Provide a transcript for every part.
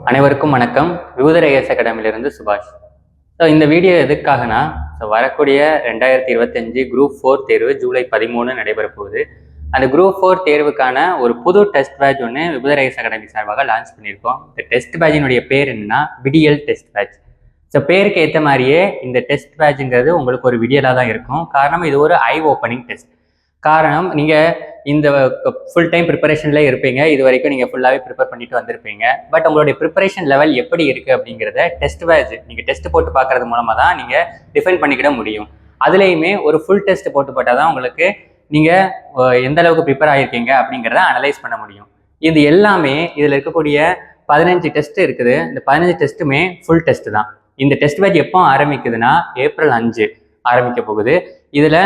அனைவருக்கும் வணக்கம். விபூதர் ஐஏஎஸ் அகாடமியிலிருந்து சுபாஷ். இந்த வீடியோ எதுக்காகனா, வரக்கூடிய 2025 குரூப் 4 தேர்வு ஜூலை 13 நடைபெற போகுது. அந்த குரூப் 4 தேர்வுக்கான ஒரு புது டெஸ்ட் பேட்ச் ஒன்று விபூதர் ஐஏஎஸ் அகாடமி சார்பாக லான்ச் பண்ணியிருக்கோம். இந்த டெஸ்ட் பேட்சினுடைய பேர் என்னன்னா விடியல் டெஸ்ட் பேட்ச். பேருக்கு ஏற்ற மாதிரியே இந்த டெஸ்ட் பேட்ச்ங்கிறது உங்களுக்கு ஒரு விடியலாக தான் இருக்கும். காரணம், இது ஒரு ஐ ஓப்பனிங் டெஸ்ட். காரணம், நீங்கள் இந்த ஃபுல் டைம் ப்ரிப்பரேஷன்ல இருப்பீங்க. இது வரைக்கும் நீங்கள் ஃபுல்லாகவே ப்ரிப்பேர் பண்ணிட்டு வந்திருப்பீங்க. பட் உங்களுடைய ப்ரிப்பரேஷன் லெவல் எப்படி இருக்குது அப்படிங்கிறத டெஸ்ட் பேட்ச் நீங்கள் டெஸ்ட் போட்டு பார்க்கறது மூலமாக தான் நீங்கள் டிஃபைன் பண்ணிக்கிட முடியும். அதுலேயுமே ஒரு ஃபுல் டெஸ்ட் போட்டு போட்டால் தான் உங்களுக்கு நீங்கள் எந்த அளவுக்கு ப்ரிப்பேர் ஆகிருக்கீங்க அப்படிங்கிறத அனலைஸ் பண்ண முடியும். இது எல்லாமே இதில் இருக்கக்கூடிய 15 டெஸ்ட் இருக்குது. இந்த 15 டெஸ்ட்டுமே ஃபுல் டெஸ்ட் தான். இந்த டெஸ்ட் பேட்ச் எப்போ ஆரம்பிக்குதுன்னா ஏப்ரல் 5 ஆரம்பிக்க போகுது. இதில்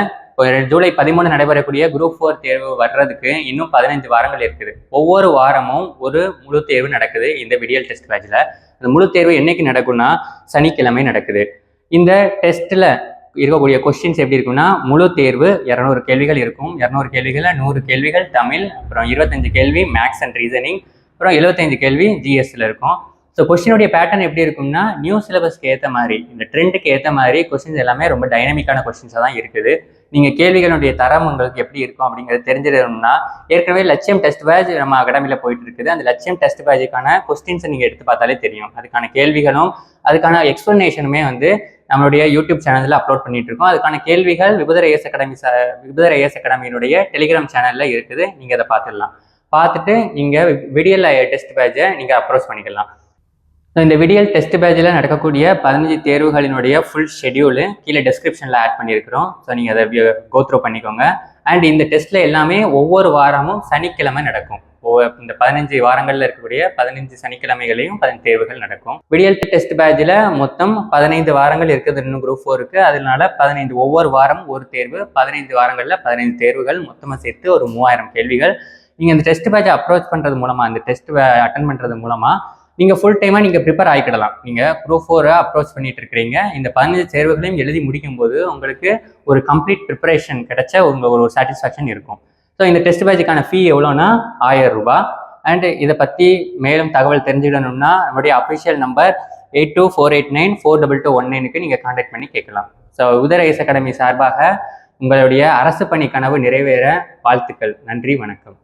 ஜூலை 13 நடைபெறக்கூடிய குரூப் 4 தேர்வு வர்றதுக்கு இன்னும் 15 வாரங்கள் இருக்குது. ஒவ்வொரு வாரமும் ஒரு முழு தேர்வு நடக்குது இந்த விடியல் டெஸ்ட் பேட்ச்ல. அந்த முழு தேர்வு என்னைக்கு நடக்கும்னா சனிக்கிழமை நடக்குது. இந்த டெஸ்ட்ல இருக்கக்கூடிய கொஸ்டின்ஸ் எப்படி இருக்குன்னா, முழு தேர்வு 200 கேள்விகள் இருக்கும். 200 கேள்விகள் 100 கேள்விகள் தமிழ், அப்புறம் 25 கேள்வி மேக்ஸ் அண்ட் ரீசனிங், அப்புறம் 75 கேள்வி ஜிஎஸ்ல இருக்கும். கொஸ்டினுடைய பேட்டர்ன் எப்படி இருக்கும்னா, நியூ சிலபஸ்க்கு ஏற்ற மாதிரி, இந்த ட்ரெண்டுக்கு ஏற்ற மாதிரி கொஸ்டின்ஸ் எல்லாமே ரொம்ப டைனமிக்கான கொஸ்டின்ஸாக தான் இருக்குது. நீங்கள் கேள்விகளுடைய தரம் உங்களுக்கு எப்படி இருக்கும் அப்படிங்கிறது தெரிஞ்சிடணும்னா, ஏற்கனவே லட்சியம் டெஸ்ட் பேட்ச் நம்ம அகாடமியில் போயிட்டு இருக்குது. அந்த லட்சியம் டெஸ்ட் பேட்சுக்கான கொஸ்டின்ஸை நீங்கள் எடுத்து பார்த்தாலே தெரியும். அதுக்கான கேள்விகளும் அதுக்கான எக்ஸ்பிளனேஷனுமே நம்மளுடைய யூடியூப் சேனலில் அப்லோட் பண்ணிட்டு இருக்கோம். அதுக்கான கேள்விகள் விபூதர் ஐஏஎஸ் அகாடமியினுடைய டெலிகிராம் சேனலில் இருக்குது. நீங்கள் அதை பார்த்துடலாம். பார்த்துட்டு நீங்கள் விடியல் டெஸ்ட் பேட்சை நீங்கள் அப்ரோச் பண்ணிக்கலாம். இந்த விடியல் டெஸ்ட் பேட்சில் நடக்கக்கூடிய 15 தேர்வுகளினுடைய ஃபுல் ஷெடியூலு கீழே டிஸ்கிரிப்ஷனில் ஆட் பண்ணியிருக்கிறோம். நீங்கள் அதை கோத்ரூ பண்ணிக்கோங்க. அண்ட் இந்த டெஸ்ட்டில் எல்லாமே ஒவ்வொரு வாரமும் சனிக்கிழமை நடக்கும். இந்த 15 வாரங்களில் இருக்கக்கூடிய 15 சனிக்கிழமைகளையும் 15 தேர்வுகள் நடக்கும். விடியல் டெஸ்ட் பேட்சில் மொத்தம் 15 வாரங்கள் இருக்குது இன்னும் குரூப் 4க்கு. அதனால 15 ஒவ்வொரு வாரம் ஒரு தேர்வு, 15 வாரங்களில் 15 தேர்வுகள், மொத்தமாக சேர்த்து ஒரு 3000 கேள்விகள். நீங்கள் இந்த டெஸ்ட் பேட்சை அப்ரோச் பண்ணுறது மூலமாக, இந்த டெஸ்ட் அட்டன் பண்ணுறது மூலமாக நீங்கள் ஃபுல் டைமாக நீங்கள் ப்ரிப்பேர் ஆகிக்கிடலாம். நீங்கள் குரூப் 4 அப்ரோச் பண்ணிட்டு இருக்கிறீங்க. இந்த 15 தேர்வுகளையும் எழுதி முடிக்கும் போது உங்களுக்கு ஒரு கம்ப்ளீட் ப்ரிப்பரேஷன் கிடைச்ச ஒரு சாட்டிஸ்ஃபேக்ஷன் இருக்கும். இந்த டெஸ்ட் பேட்சுக்கான ஃபீ எவ்வளோன்னா 1000 ரூபாய். அண்ட் இதை பற்றி மேலும் தகவல் தெரிஞ்சுக்கணும்னா நம்மளுடைய அஃபிஷியல் நம்பர் 8248942219க்கு நீங்கள் கான்டாக்ட் பண்ணி கேட்கலாம். விபூதர் ஐஏஎஸ் அகாடமி சார்பாக உங்களுடைய அரசு பணி கனவு நிறைவேற வாழ்த்துக்கள். நன்றி, வணக்கம்.